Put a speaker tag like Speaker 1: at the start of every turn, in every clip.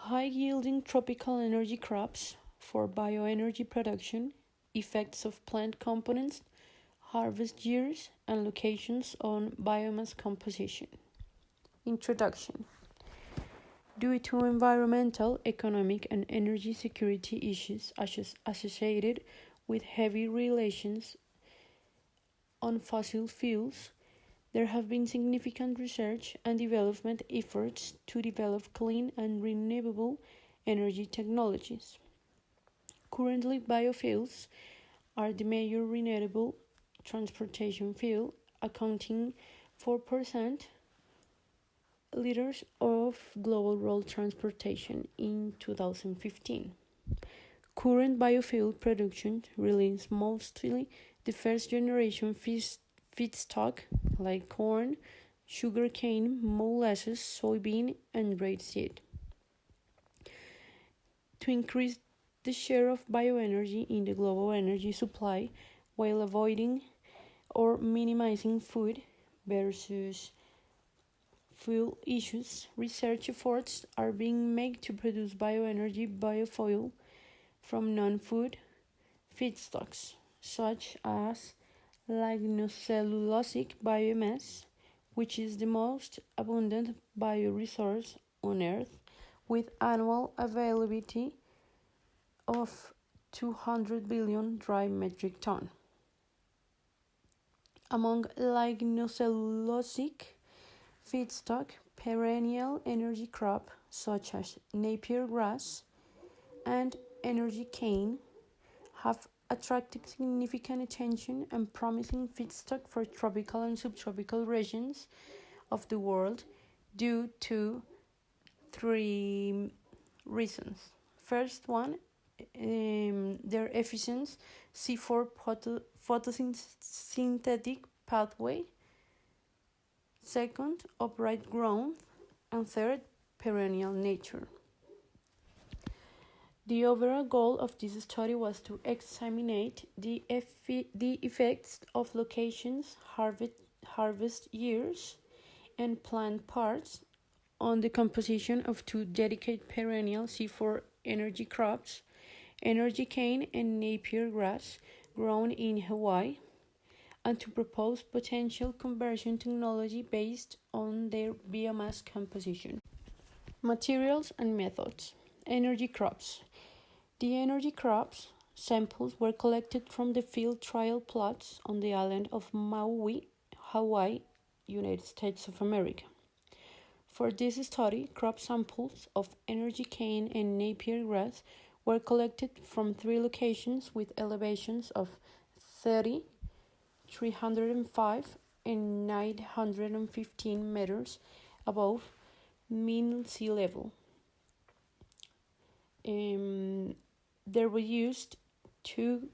Speaker 1: High-yielding tropical energy crops for bioenergy production, effects of plant components, harvest years, and locations on biomass composition. Introduction. Due to environmental, economic, and energy security issues associated with heavy reliance on fossil fuels, there have been significant research and development efforts to develop clean and renewable energy technologies. Currently, biofuels are the major renewable transportation fuel, accounting for 4% liters of global road transportation in 2015. Current biofuel production relies mostly the first generation feedstock like corn, sugarcane, molasses, soybean, and rapeseed. To increase the share of bioenergy in the global energy supply while avoiding or minimizing food versus fuel issues, research efforts are being made to produce biofuel from non-food feedstocks, such as lignocellulosic biomass, which is the most abundant bioresource on Earth, with annual availability of 200 billion dry metric ton. Among lignocellulosic feedstock, perennial energy crop such as Napier grass and energy cane have attracted significant attention and promising feedstock for tropical and subtropical regions of the world due to three reasons. First one, their efficient C4 photosynthetic pathway. Second, upright growth. And third, perennial nature. The overall goal of this study was to examine the effects of locations, harvest years, and plant parts on the composition of two dedicated perennial C4 energy crops, energy cane and Napier grass, grown in Hawaii, and to propose potential conversion technology based on their biomass composition. Materials and methods. Energy crops. The energy crops samples were collected from the field trial plots on the island of Maui, Hawaii, United States of America. For this study, crop samples of energy cane and Napier grass were collected from 3 locations with elevations of 30, 305, and 915 meters above mean sea level. There were used two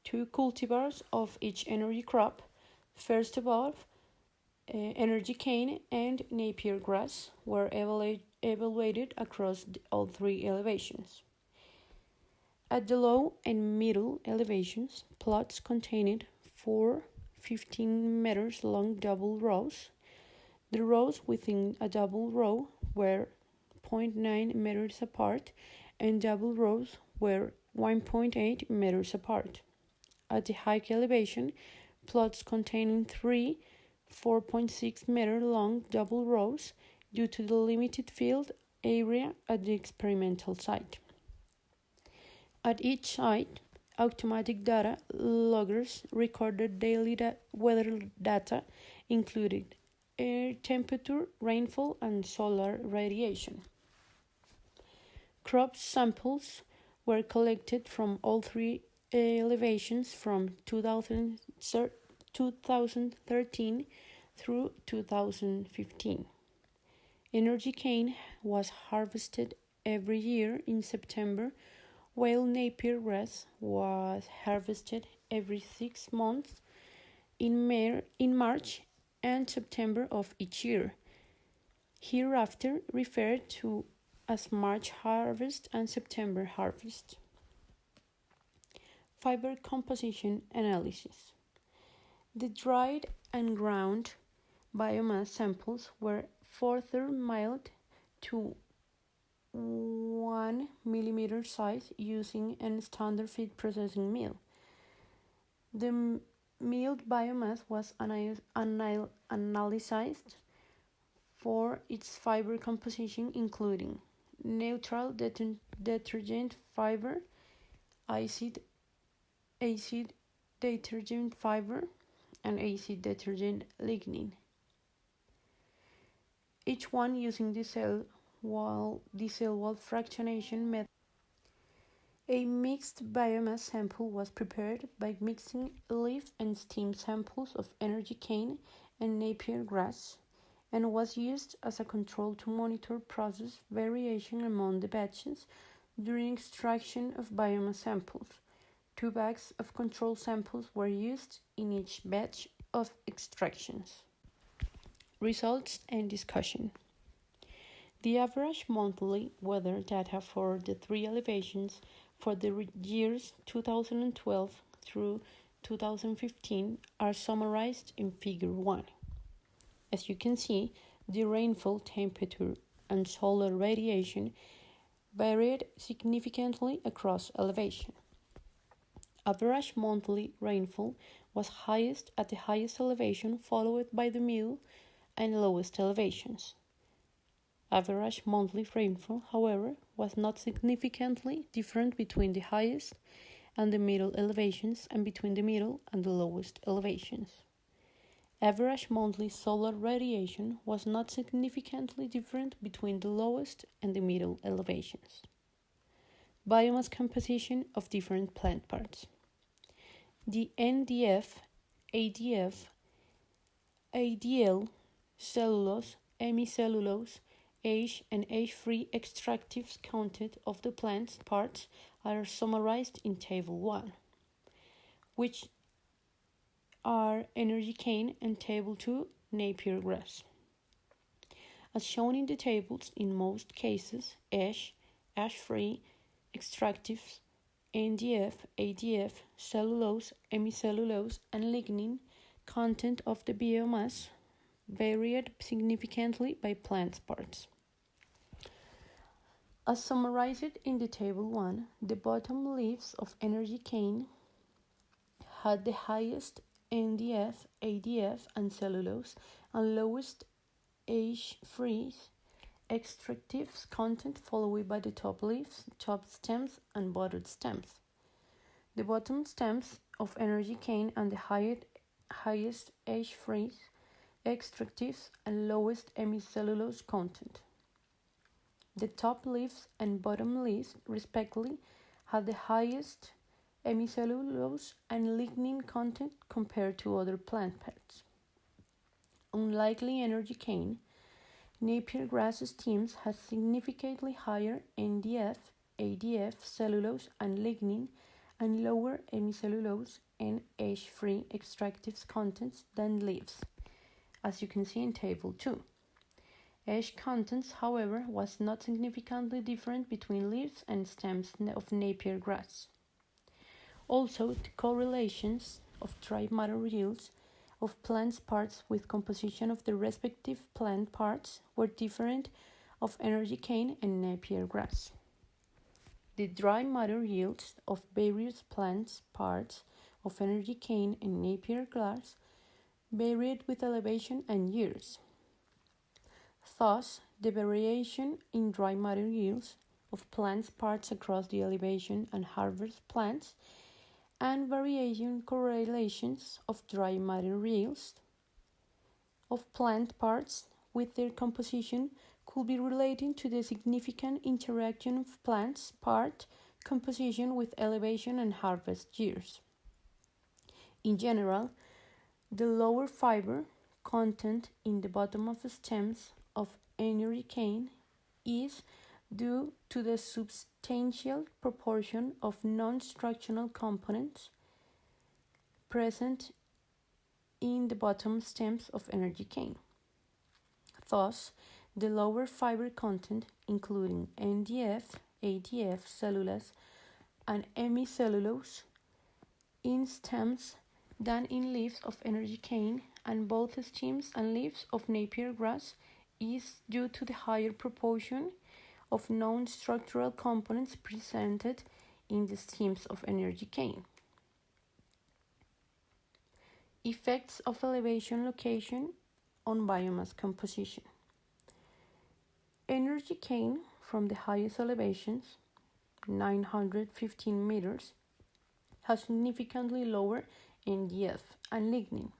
Speaker 1: cultivars of each energy crop, first above energy cane and Napier grass were evaluated across all 3 elevations. At the low and middle elevations, plots contained 4 15 meters long double rows. The rows within a double row were 0.9 meters apart, and double rows were 1.8 meters apart. At the high elevation, plots containing 3 4.6 meter long double rows due to the limited field area at the experimental site. At each site, automatic data loggers recorded daily weather data, including air temperature, rainfall, and solar radiation. Crop samples were collected from all 3 elevations from 2013 through 2015. Energy cane was harvested every year in September, while Napier grass was harvested every 6 months in March and September of each year, hereafter referred to as March harvest and September harvest. Fiber composition analysis. The dried and ground biomass samples were further milled to 1 millimeter size using a standard feed processing mill. The milled biomass was analyzed for its fiber composition, including neutral detergent fiber, acid detergent fiber, and acid detergent lignin, each one using the cell wall fractionation method. A mixed biomass sample was prepared by mixing leaf and stem samples of energy cane and Napier grass, and was used as a control to monitor process variation among the batches during extraction of biomass samples. 2 bags of control samples were used in each batch of extractions. Results and discussion. The average monthly weather data for the 3 elevations for the years 2012 through 2015 are summarized in Figure 1. As you can see, the rainfall, temperature, and solar radiation varied significantly across elevation. Average monthly rainfall was highest at the highest elevation, followed by the middle and lowest elevations. Average monthly rainfall, however, was not significantly different between the highest and the middle elevations and between the middle and the lowest elevations. Average monthly solar radiation was not significantly different between the lowest and the middle elevations. Biomass composition of different plant parts. The NDF, ADF, ADL, cellulose, hemicellulose, H and H-free extractive content of the plant parts are summarized in Table 1, which are energy cane, and Table 2, Napier grass. As shown in the tables, in most cases, ash-free extractives, NDF, ADF, cellulose, hemicellulose, and lignin content of the biomass varied significantly by plant parts. As summarized in the Table 1, the bottom leaves of energy cane had the highest NDF, ADF, and cellulose, and lowest H-free extractives content, followed by the top leaves, top stems, and bottom stems. The bottom stems of energy cane and the highest H-free extractives and lowest hemicellulose content. The top leaves and bottom leaves, respectively, have the highest hemicellulose and lignin content compared to other plant parts. Unlikely energy cane, Napier grass stems have significantly higher NDF, ADF, cellulose, and lignin, and lower hemicellulose and H-free extractives contents than leaves, as you can see in Table 2. Ash contents, however, was not significantly different between leaves and stems of Napier grass. Also, the correlations of dry matter yields of plant parts with composition of the respective plant parts were different of energy cane and Napier grass. The dry matter yields of various plant parts of energy cane and Napier grass varied with elevation and years. Thus, the variation in dry matter yields of plant parts across the elevation and harvest plants and variation correlations of dry matter yields of plant parts with their composition could be related to the significant interaction of plant part composition with elevation and harvest years. In general, the lower fiber content in the bottom of the stems of energy cane is due to the substantial proportion of non-structural components present in the bottom stems of energy cane. Thus, the lower fiber content, including NDF, ADF, cellulose, and hemicellulose, in stems than in leaves of energy cane, and both stems and leaves of Napier grass is due to the higher proportion of known structural components presented in the schemes of energy cane. Effects of elevation location on biomass composition. Energy cane from the highest elevations, 915 meters, has significantly lower NDF and lignin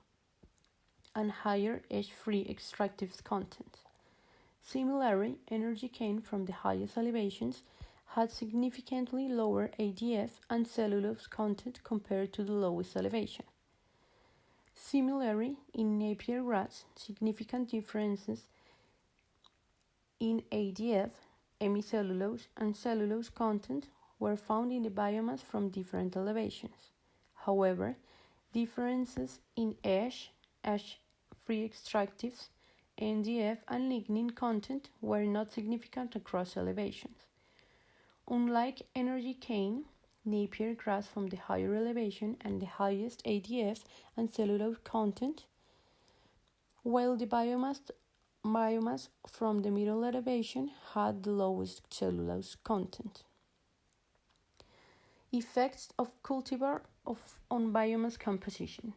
Speaker 1: and higher H-free extractive content. Similarly, energy cane from the highest elevations had significantly lower ADF and cellulose content compared to the lowest elevation. Similarly, in Napier grass, significant differences in ADF, hemicellulose, and cellulose content were found in the biomass from different elevations. However, differences in H-free extractives, NDF, and lignin content were not significant across elevations. Unlike energy cane, Napier grass from the higher elevation and the highest ADF and cellulose content, while the biomass from the middle elevation had the lowest cellulose content. Effects of cultivar on biomass composition.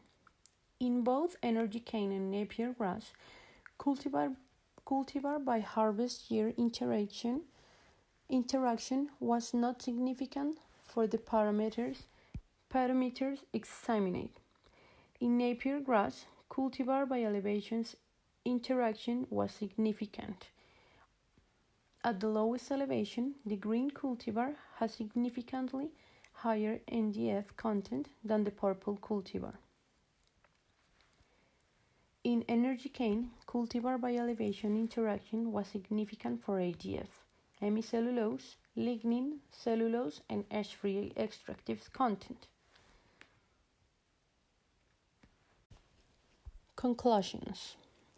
Speaker 1: In both energy cane and Napier grass, cultivar by harvest year interaction was not significant for the parameters examined. In Napier grass, cultivar by elevations interaction was significant. At the lowest elevation, the green cultivar has significantly higher NDF content than the purple cultivar. In energy cane, cultivar by elevation interaction was significant for ADF, hemicellulose, lignin, cellulose, and H-free extractive content. Conclusions.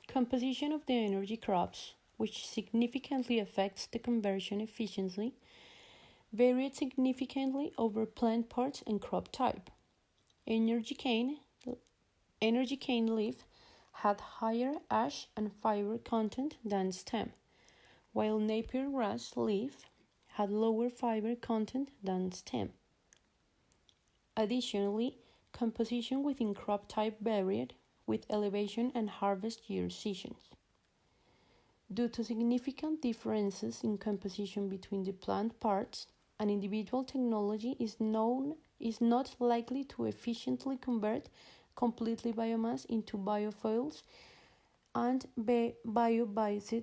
Speaker 1: Composition of the energy crops, which significantly affects the conversion efficiency, varied significantly over plant parts and crop type. Energy cane leaf had higher ash and fiber content than stem, while Napier grass leaf had lower fiber content than stem. Additionally, composition within crop type varied with elevation and harvest year seasons. Due to significant differences in composition between the plant parts, an individual technology is not likely to efficiently convert completely biomass into biofuels and bio-based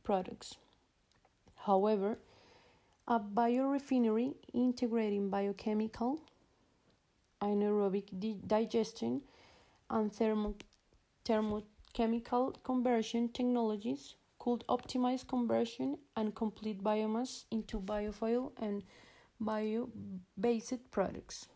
Speaker 1: products. However, a biorefinery integrating biochemical, anaerobic digestion, and thermochemical conversion technologies could optimize conversion and complete biomass into biofuel and bio-based products.